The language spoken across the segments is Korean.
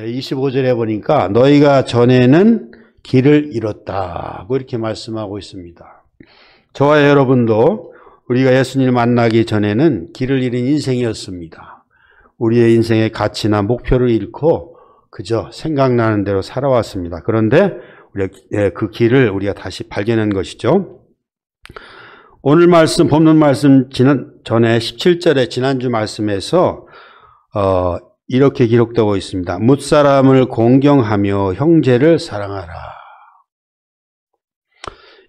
25절에 보니까 너희가 전에는 길을 잃었다고 이렇게 말씀하고 있습니다. 저와 여러분도 우리가 예수님을 만나기 전에는 길을 잃은 인생이었습니다. 우리의 인생의 가치나 목표를 잃고 그저 생각나는 대로 살아왔습니다. 그런데 그 길을 우리가 다시 발견한 것이죠. 오늘 말씀, 본문 말씀 전에 17절에 지난주 말씀에서 이렇게 기록되고 있습니다. 뭇사람을 공경하며 형제를 사랑하라.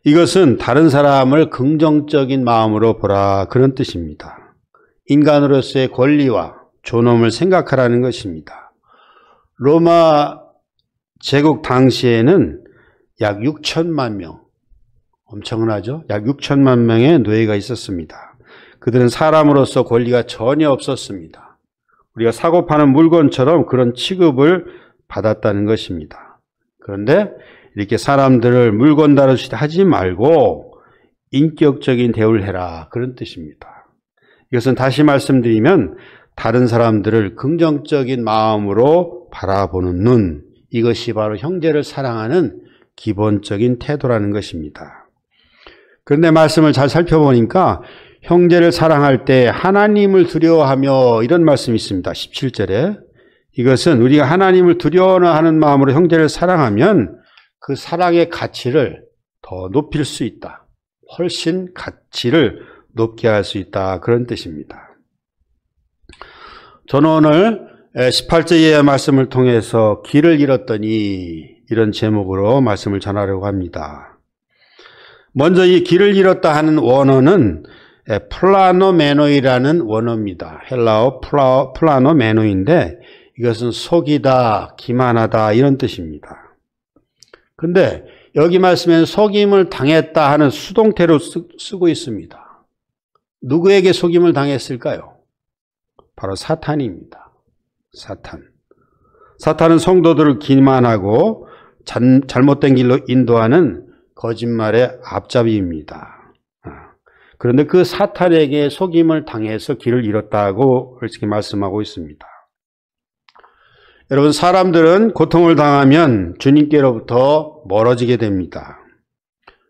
이것은 다른 사람을 긍정적인 마음으로 보라, 그런 뜻입니다. 인간으로서의 권리와 존엄을 생각하라는 것입니다. 로마 제국 당시에는 약 6천만 명, 엄청나죠? 약 6천만 명의 노예가 있었습니다. 그들은 사람으로서 권리가 전혀 없었습니다. 우리가 사고 파는 물건처럼 그런 취급을 받았다는 것입니다. 그런데 이렇게 사람들을 물건 다루듯이 하지 말고 인격적인 대우를 해라, 그런 뜻입니다. 이것은 다시 말씀드리면 다른 사람들을 긍정적인 마음으로 바라보는 눈, 이것이 바로 형제를 사랑하는 기본적인 태도라는 것입니다. 그런데 말씀을 잘 살펴보니까 형제를 사랑할 때 하나님을 두려워하며 이런 말씀이 있습니다. 17절에 이것은 우리가 하나님을 두려워하는 마음으로 형제를 사랑하면 그 사랑의 가치를 더 높일 수 있다. 훨씬 가치를 높게 할 수 있다, 그런 뜻입니다. 저는 오늘 18절 이하의 말씀을 통해서 길을 잃었더니 이런 제목으로 말씀을 전하려고 합니다. 먼저 이 길을 잃었다 하는 원어는 플라노메노이라는 원어입니다. 헬라어 플라노메노인데 이것은 속이다, 기만하다 이런 뜻입니다. 근데 여기 말씀에는 속임을 당했다 하는 수동태로 쓰고 있습니다. 누구에게 속임을 당했을까요? 바로 사탄입니다. 사탄은 성도들을 기만하고 잘못된 길로 인도하는 거짓말의 앞잡이입니다. 그런데 그 사탄에게 속임을 당해서 길을 잃었다고 이렇게 말씀하고 있습니다. 여러분, 사람들은 고통을 당하면 주님께로부터 멀어지게 됩니다.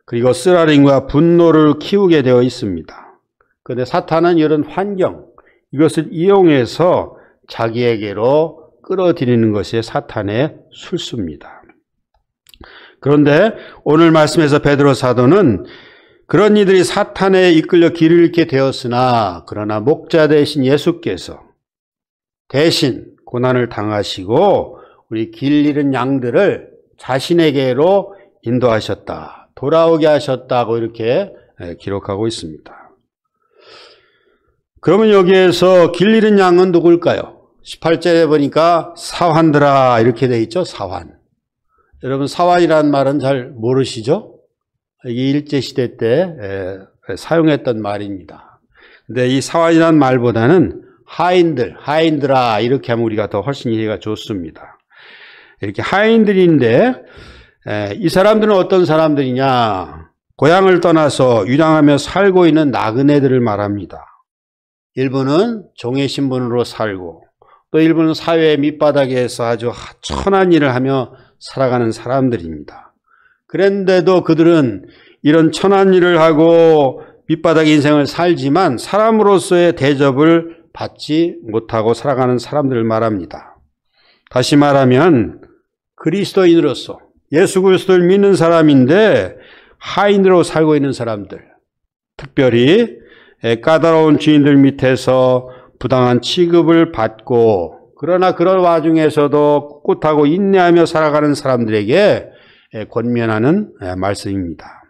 그리고 쓰라림과 분노를 키우게 되어 있습니다. 그런데 사탄은 이런 환경, 이것을 이용해서 자기에게로 끌어들이는 것이 사탄의 술수입니다. 그런데 오늘 말씀에서 베드로 사도는 그런 이들이 사탄에 이끌려 길을 잃게 되었으나 그러나 목자 되신 예수께서 대신 고난을 당하시고 우리 길 잃은 양들을 자신에게로 인도하셨다, 돌아오게 하셨다고 이렇게 기록하고 있습니다. 그러면 여기에서 길 잃은 양은 누굴까요? 18절에 보니까 사환들아 이렇게 돼 있죠. 사환. 여러분, 사환이라는 말은 잘 모르시죠? 이게 일제시대 때 사용했던 말입니다. 근데 이 사환이라는 말보다는 하인들아 이렇게 하면 우리가 더 훨씬 이해가 좋습니다. 이렇게 하인들인데 이 사람들은 어떤 사람들이냐? 고향을 떠나서 유랑하며 살고 있는 나그네들을 말합니다. 일부는 종의 신분으로 살고 또 일부는 사회의 밑바닥에서 아주 천한 일을 하며 살아가는 사람들입니다. 그런데도 그들은 이런 천한 일을 하고 밑바닥 인생을 살지만 사람으로서의 대접을 받지 못하고 살아가는 사람들을 말합니다. 다시 말하면 그리스도인으로서 예수 그리스도를 믿는 사람인데 하인으로 살고 있는 사람들, 특별히 까다로운 주인들 밑에서 부당한 취급을 받고 그러나 그런 와중에서도 꿋꿋하고 인내하며 살아가는 사람들에게 권면하는 말씀입니다.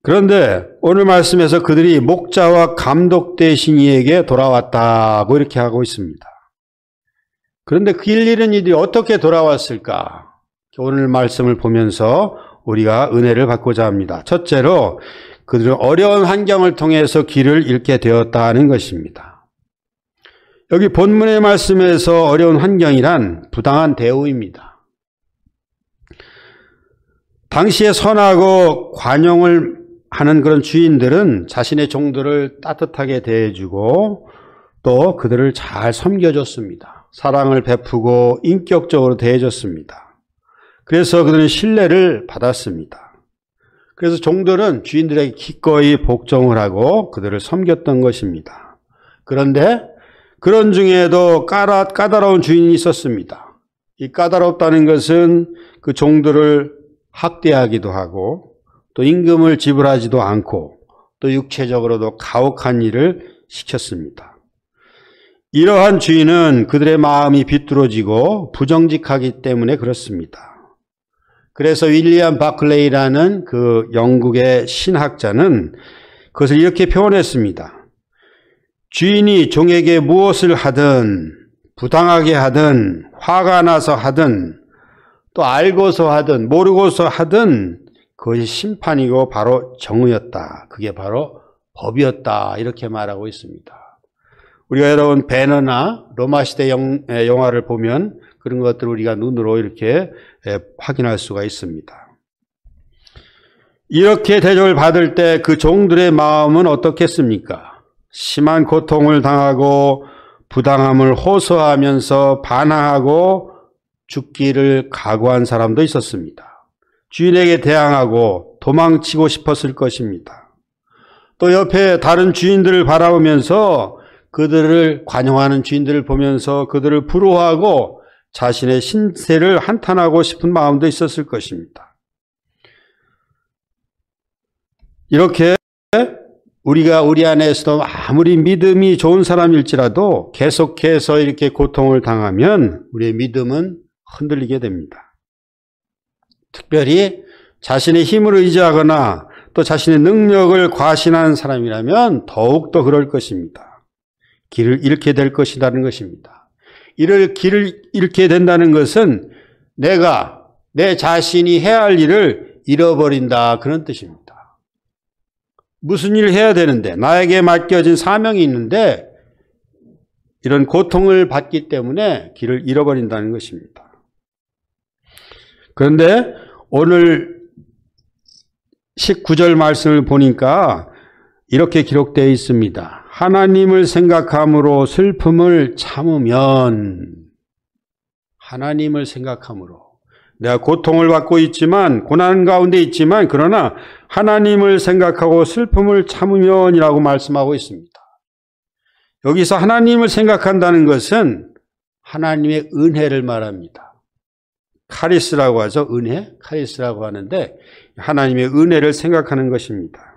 그런데 오늘 말씀에서 그들이 목자와 감독 되신 이에게 돌아왔다고 이렇게 하고 있습니다. 그런데 길 잃은 이들이 어떻게 돌아왔을까? 오늘 말씀을 보면서 우리가 은혜를 받고자 합니다. 첫째로 그들은 어려운 환경을 통해서 길을 잃게 되었다는 것입니다. 여기 본문의 말씀에서 어려운 환경이란 부당한 대우입니다. 당시에 선하고 관용을 하는 그런 주인들은 자신의 종들을 따뜻하게 대해주고 또 그들을 잘 섬겨줬습니다. 사랑을 베푸고 인격적으로 대해줬습니다. 그래서 그들은 신뢰를 받았습니다. 그래서 종들은 주인들에게 기꺼이 복종을 하고 그들을 섬겼던 것입니다. 그런데 그런 중에도 까다로운 주인이 있었습니다. 이 까다롭다는 것은 그 종들을 학대하기도 하고 또 임금을 지불하지도 않고 또 육체적으로도 가혹한 일을 시켰습니다. 이러한 주인은 그들의 마음이 비뚤어지고 부정직하기 때문에 그렇습니다. 그래서 윌리엄 바클레이라는 그 영국의 신학자는 그것을 이렇게 표현했습니다. 주인이 종에게 무엇을 하든 부당하게 하든 화가 나서 하든 또 알고서 하든 모르고서 하든 그것이 심판이고 바로 정의였다. 그게 바로 법이었다. 이렇게 말하고 있습니다. 우리가 여러분 배너나 로마시대 영화를 보면 그런 것들을 우리가 눈으로 이렇게 확인할 수가 있습니다. 이렇게 대접을 받을 때 그 종들의 마음은 어떻겠습니까? 심한 고통을 당하고 부당함을 호소하면서 반항하고 죽기를 각오한 사람도 있었습니다. 주인에게 대항하고 도망치고 싶었을 것입니다. 또 옆에 다른 주인들을 바라보면서 그들을 관용하는 주인들을 보면서 그들을 부러워하고 자신의 신세를 한탄하고 싶은 마음도 있었을 것입니다. 이렇게 우리가 우리 안에서도 아무리 믿음이 좋은 사람일지라도 계속해서 이렇게 고통을 당하면 우리의 믿음은 흔들리게 됩니다. 특별히 자신의 힘을 의지하거나 또 자신의 능력을 과신하는 사람이라면 더욱더 그럴 것입니다. 길을 잃게 될 것이라는 것입니다. 길을 잃게 된다는 것은 내가 내 자신이 해야 할 일을 잃어버린다 그런 뜻입니다. 무슨 일을 해야 되는데 나에게 맡겨진 사명이 있는데 이런 고통을 받기 때문에 길을 잃어버린다는 것입니다. 그런데 오늘 19절 말씀을 보니까 이렇게 기록되어 있습니다. 하나님을 생각함으로 슬픔을 참으면, 하나님을 생각함으로 내가 고통을 받고 있지만 고난 가운데 있지만 그러나 하나님을 생각하고 슬픔을 참으면이라고 말씀하고 있습니다. 여기서 하나님을 생각한다는 것은 하나님의 은혜를 말합니다. 카리스라고 하죠. 은혜, 카리스라고 하는데 하나님의 은혜를 생각하는 것입니다.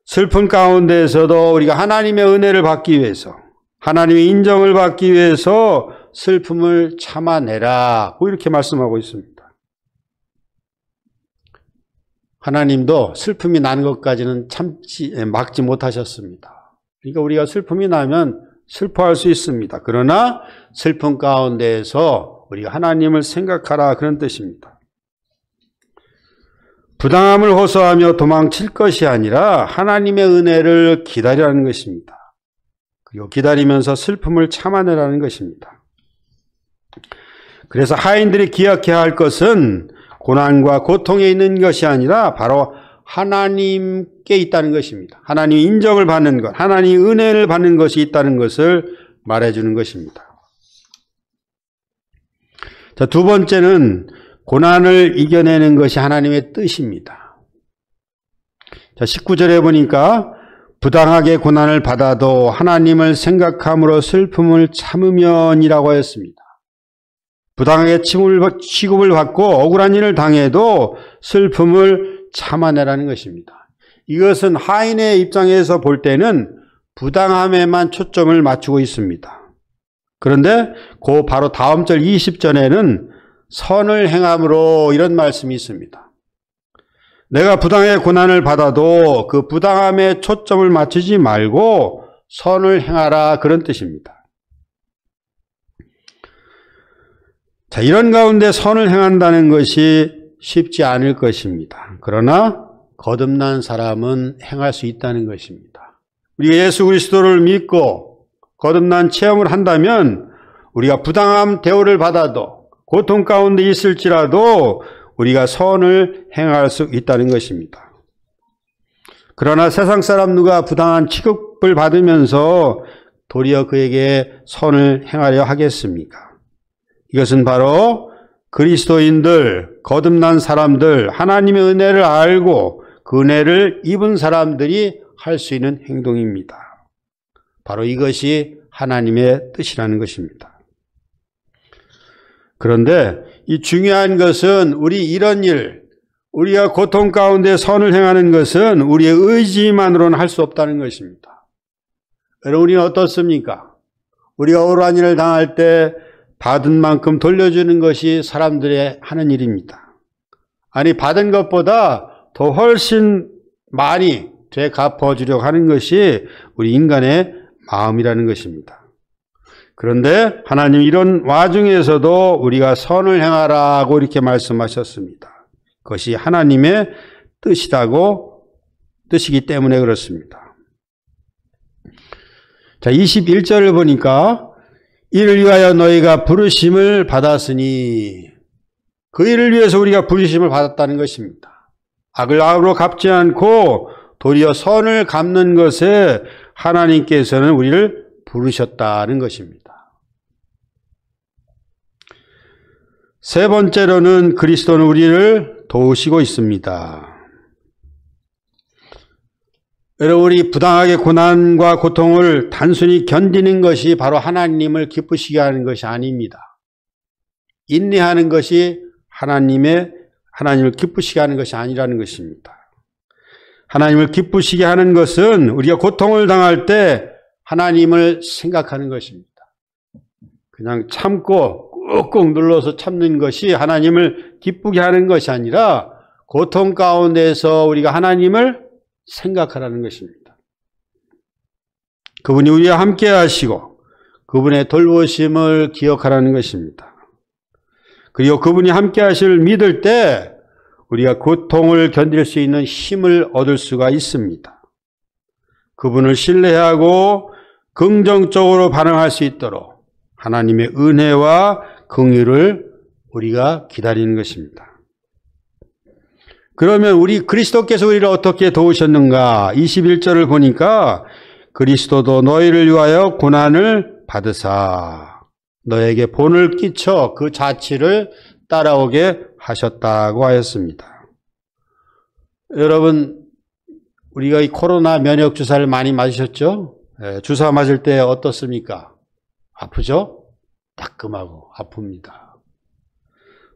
슬픈 가운데에서도 우리가 하나님의 은혜를 받기 위해서 하나님의 인정을 받기 위해서 슬픔을 참아내라 이렇게 말씀하고 있습니다. 하나님도 슬픔이 나는 것까지는 막지 못하셨습니다. 그러니까 우리가 슬픔이 나면 슬퍼할 수 있습니다. 그러나 슬픔 가운데에서 우리가 하나님을 생각하라 그런 뜻입니다. 부당함을 호소하며 도망칠 것이 아니라 하나님의 은혜를 기다리라는 것입니다. 그리고 기다리면서 슬픔을 참아내라는 것입니다. 그래서 하인들이 기억해야 할 것은 고난과 고통에 있는 것이 아니라 바로 하나님께 있다는 것입니다. 하나님 인정을 받는 것, 하나님 은혜를 받는 것이 있다는 것을 말해주는 것입니다. 자, 두 번째는 고난을 이겨내는 것이 하나님의 뜻입니다. 자, 19절에 보니까 부당하게 고난을 받아도 하나님을 생각함으로 슬픔을 참으면이라고 하였습니다. 부당하게 취급을 받고 억울한 일을 당해도 슬픔을 참아내라는 것입니다. 이것은 하인의 입장에서 볼 때는 부당함에만 초점을 맞추고 있습니다. 그런데 그 바로 다음 절 20절에는 선을 행함으로 이런 말씀이 있습니다. 내가 부당하게 고난을 받아도 그 부당함에 초점을 맞추지 말고 선을 행하라 그런 뜻입니다. 자, 이런 가운데 선을 행한다는 것이 쉽지 않을 것입니다. 그러나 거듭난 사람은 행할 수 있다는 것입니다. 우리가 예수 그리스도를 믿고 거듭난 체험을 한다면 우리가 부당한 대우를 받아도 고통 가운데 있을지라도 우리가 선을 행할 수 있다는 것입니다. 그러나 세상 사람 누가 부당한 취급을 받으면서 도리어 그에게 선을 행하려 하겠습니까? 이것은 바로 그리스도인들, 거듭난 사람들, 하나님의 은혜를 알고 그 은혜를 입은 사람들이 할 수 있는 행동입니다. 바로 이것이 하나님의 뜻이라는 것입니다. 그런데 이 중요한 것은 우리 이런 일, 우리가 고통 가운데 선을 행하는 것은 우리의 의지만으로는 할 수 없다는 것입니다. 여러분, 우리는 어떻습니까? 우리가 옳은 일을 당할 때 받은 만큼 돌려주는 것이 사람들의 하는 일입니다. 아니, 받은 것보다 더 훨씬 많이 되갚아주려고 하는 것이 우리 인간의 마음이라는 것입니다. 그런데 하나님 이런 와중에서도 우리가 선을 행하라고 이렇게 말씀하셨습니다. 그것이 하나님의 뜻이기 때문에 그렇습니다. 자, 21절을 보니까 이를 위하여 너희가 부르심을 받았으니, 그 일을 위해서 우리가 부르심을 받았다는 것입니다. 악을 악으로 갚지 않고 도리어 선을 갚는 것에 하나님께서는 우리를 부르셨다는 것입니다. 세 번째로는 그리스도는 우리를 도우시고 있습니다. 여러분, 우리 부당하게 고난과 고통을 단순히 견디는 것이 바로 하나님을 기쁘시게 하는 것이 아닙니다. 인내하는 것이 하나님을 기쁘시게 하는 것이 아니라는 것입니다. 하나님을 기쁘시게 하는 것은 우리가 고통을 당할 때 하나님을 생각하는 것입니다. 그냥 참고 꾹꾹 눌러서 참는 것이 하나님을 기쁘게 하는 것이 아니라 고통 가운데서 우리가 하나님을 생각하라는 것입니다. 그분이 우리와 함께 하시고 그분의 돌보심을 기억하라는 것입니다. 그리고 그분이 함께 하실 믿을 때 우리가 고통을 견딜 수 있는 힘을 얻을 수가 있습니다. 그분을 신뢰하고 긍정적으로 반응할 수 있도록 하나님의 은혜와 긍휼을 우리가 기다리는 것입니다. 그러면 우리 그리스도께서 우리를 어떻게 도우셨는가? 21절을 보니까 그리스도도 너희를 위하여 고난을 받으사 너에게 본을 끼쳐 그 자취를 따라오게 하셨다고 하였습니다. 여러분, 우리가 이 코로나 면역 주사를 많이 맞으셨죠? 주사 맞을 때 어떻습니까? 아프죠? 따끔하고 아픕니다.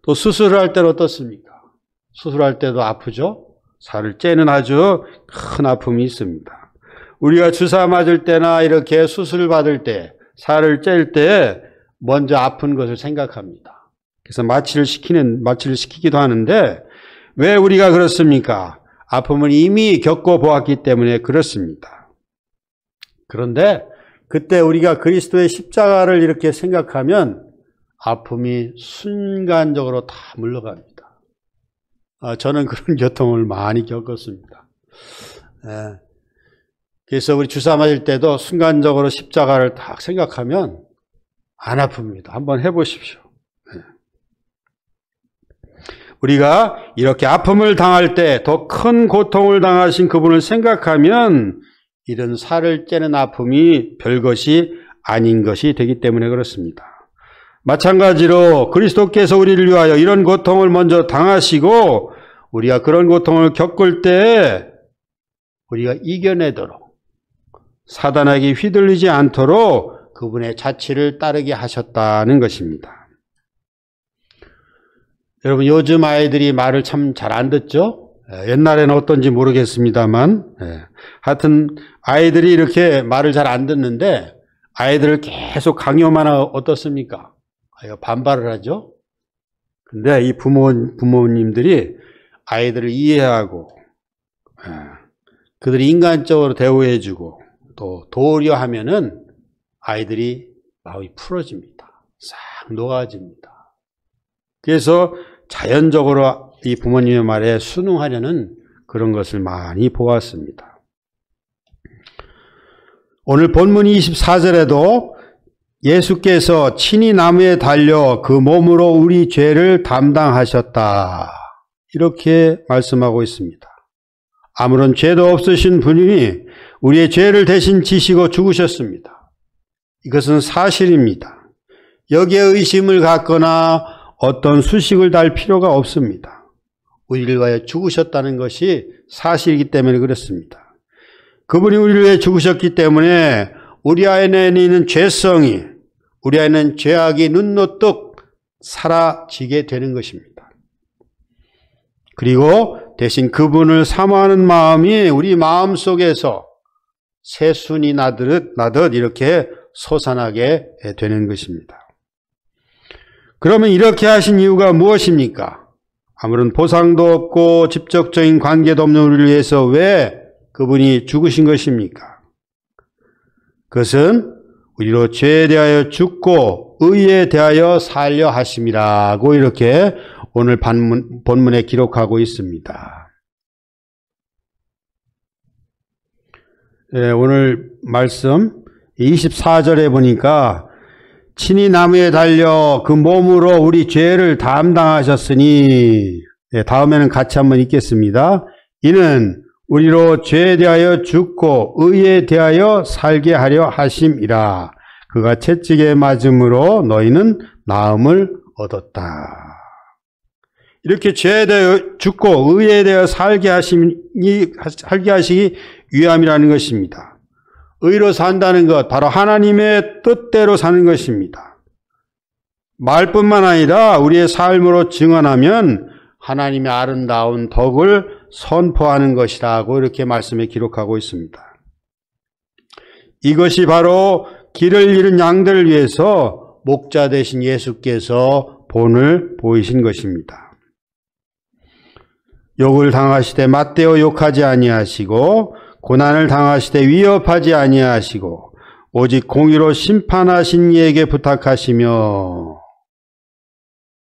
또 수술을 할 때는 어떻습니까? 수술할 때도 아프죠? 살을 째는 아주 큰 아픔이 있습니다. 우리가 주사 맞을 때나 이렇게 수술을 받을 때, 살을 짤 때 먼저 아픈 것을 생각합니다. 그래서 마취를 시키기도 하는데 왜 우리가 그렇습니까? 아픔을 이미 겪어보았기 때문에 그렇습니다. 그런데 그때 우리가 그리스도의 십자가를 이렇게 생각하면 아픔이 순간적으로 다 물러갑니다. 저는 그런 고통을 많이 겪었습니다. 그래서 우리 주사 맞을 때도 순간적으로 십자가를 딱 생각하면 안 아픕니다. 한번 해보십시오. 우리가 이렇게 아픔을 당할 때 더 큰 고통을 당하신 그분을 생각하면 이런 살을 째는 아픔이 별것이 아닌 것이 되기 때문에 그렇습니다. 마찬가지로 그리스도께서 우리를 위하여 이런 고통을 먼저 당하시고 우리가 그런 고통을 겪을 때 우리가 이겨내도록 사단에게 휘둘리지 않도록 그분의 자취를 따르게 하셨다는 것입니다. 여러분, 요즘 아이들이 말을 참 잘 안 듣죠? 옛날에는 어떤지 모르겠습니다만 하여튼 아이들이 이렇게 말을 잘 안 듣는데 아이들을 계속 강요만 하면 어떻습니까? 반발을 하죠. 근데 이 부모님들이 아이들을 이해하고 그들이 인간적으로 대우해주고 또 도우려하면은 아이들이 마음이 풀어집니다. 싹 녹아집니다. 그래서 자연적으로 이 부모님의 말에 순응하려는 그런 것을 많이 보았습니다. 오늘 본문 24절에도 예수께서 친히 나무에 달려 그 몸으로 우리 죄를 담당하셨다, 이렇게 말씀하고 있습니다. 아무런 죄도 없으신 분이 우리의 죄를 대신 지시고 죽으셨습니다. 이것은 사실입니다. 여기에 의심을 갖거나 어떤 수식을 달 필요가 없습니다. 우리를 위하여 죽으셨다는 것이 사실이기 때문에 그렇습니다. 그분이 우리를 위해 죽으셨기 때문에 우리 안에 있는 죄성이, 우리 안에 있는 죄악이 눈노뚝 사라지게 되는 것입니다. 그리고 대신 그분을 사모하는 마음이 우리 마음속에서 새순이 나듯 이렇게 솟아나게 되는 것입니다. 그러면 이렇게 하신 이유가 무엇입니까? 아무런 보상도 없고 직접적인 관계도 없는 우리를 위해서 왜 그분이 죽으신 것입니까? 그것은 우리로 죄에 대하여 죽고 의에 대하여 살려 하심이라고 이렇게 오늘 본문에 기록하고 있습니다. 네, 오늘 말씀 24절에 보니까 친히 나무에 달려 그 몸으로 우리 죄를 담당하셨으니, 네, 다음에는 같이 한번 읽겠습니다. 이는 우리로 죄에 대하여 죽고 의에 대하여 살게 하려 하심이라. 그가 채찍에 맞음으로 너희는 나음을 얻었다. 이렇게 죄에 대하여 죽고 의에 대하여 살게 하시기 위함이라는 것입니다. 의로 산다는 것, 바로 하나님의 뜻대로 사는 것입니다. 말뿐만 아니라 우리의 삶으로 증언하면 하나님의 아름다운 덕을 선포하는 것이라고 이렇게 말씀에 기록하고 있습니다. 이것이 바로 길을 잃은 양들을 위해서 목자 되신 예수께서 본을 보이신 것입니다. 욕을 당하시되 맞대어 욕하지 아니하시고 고난을 당하시되 위협하지 아니하시고 오직 공의로 심판하신 이에게 부탁하시며,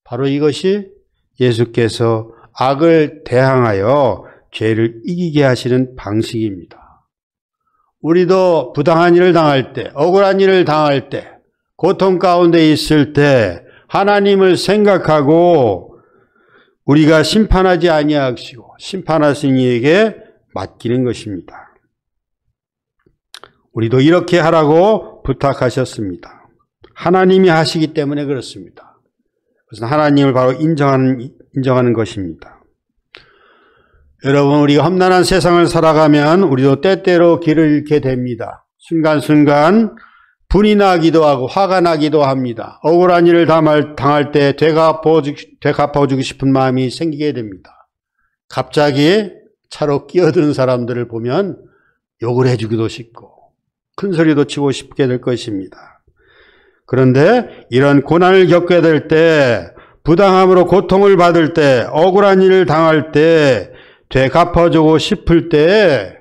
바로 이것이 예수께서 악을 대항하여 죄를 이기게 하시는 방식입니다. 우리도 부당한 일을 당할 때, 억울한 일을 당할 때, 고통 가운데 있을 때 하나님을 생각하고 우리가 심판하지 아니하시고 심판하신 이에게 맡기는 것입니다. 우리도 이렇게 하라고 부탁하셨습니다. 하나님이 하시기 때문에 그렇습니다. 그래서 하나님을 바로 인정하는 것입니다. 여러분, 우리가 험난한 세상을 살아가면 우리도 때때로 길을 잃게 됩니다. 순간순간 분이 나기도 하고 화가 나기도 합니다. 억울한 일을 당할 때 되갚아주고 싶은 마음이 생기게 됩니다. 갑자기 차로 끼어드는 사람들을 보면 욕을 해주기도 싶고 큰 소리도 치고 싶게 될 것입니다. 그런데 이런 고난을 겪게 될 때, 부당함으로 고통을 받을 때, 억울한 일을 당할 때, 되갚아주고 싶을 때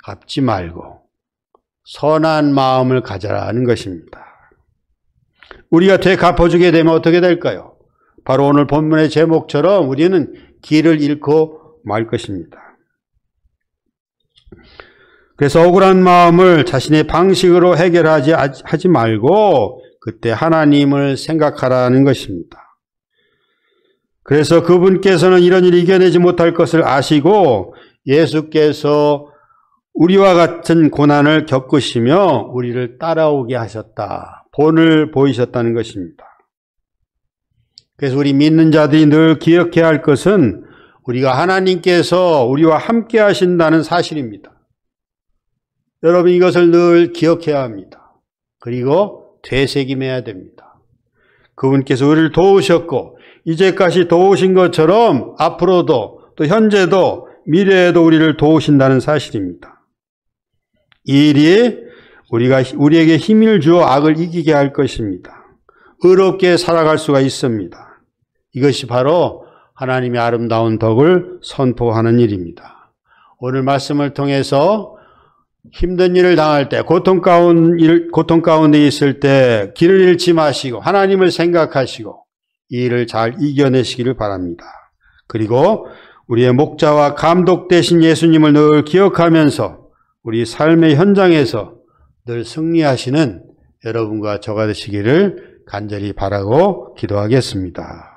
갚지 말고 선한 마음을 가져라는 것입니다. 우리가 되갚아주게 되면 어떻게 될까요? 바로 오늘 본문의 제목처럼 우리는 길을 잃고 말 것입니다. 그래서 억울한 마음을 자신의 방식으로 해결하지 말고 그때 하나님을 생각하라는 것입니다. 그래서 그분께서는 이런 일을 이겨내지 못할 것을 아시고 예수께서 우리와 같은 고난을 겪으시며 우리를 따라오게 하셨다. 본을 보이셨다는 것입니다. 그래서 우리 믿는 자들이 늘 기억해야 할 것은 우리가 하나님께서 우리와 함께 하신다는 사실입니다. 여러분, 이것을 늘 기억해야 합니다. 그리고 되새김해야 됩니다. 그분께서 우리를 도우셨고 이제까지 도우신 것처럼 앞으로도 또 현재도 미래에도 우리를 도우신다는 사실입니다. 이 일이 우리에게 힘을 주어 악을 이기게 할 것입니다. 의롭게 살아갈 수가 있습니다. 이것이 바로 하나님의 아름다운 덕을 선포하는 일입니다. 오늘 말씀을 통해서 힘든 일을 당할 때, 고통 가운데 있을 때 길을 잃지 마시고 하나님을 생각하시고 이 일을 잘 이겨내시기를 바랍니다. 그리고 우리의 목자와 감독 되신 예수님을 늘 기억하면서 우리 삶의 현장에서 늘 승리하시는 여러분과 저가 되시기를 간절히 바라고 기도하겠습니다.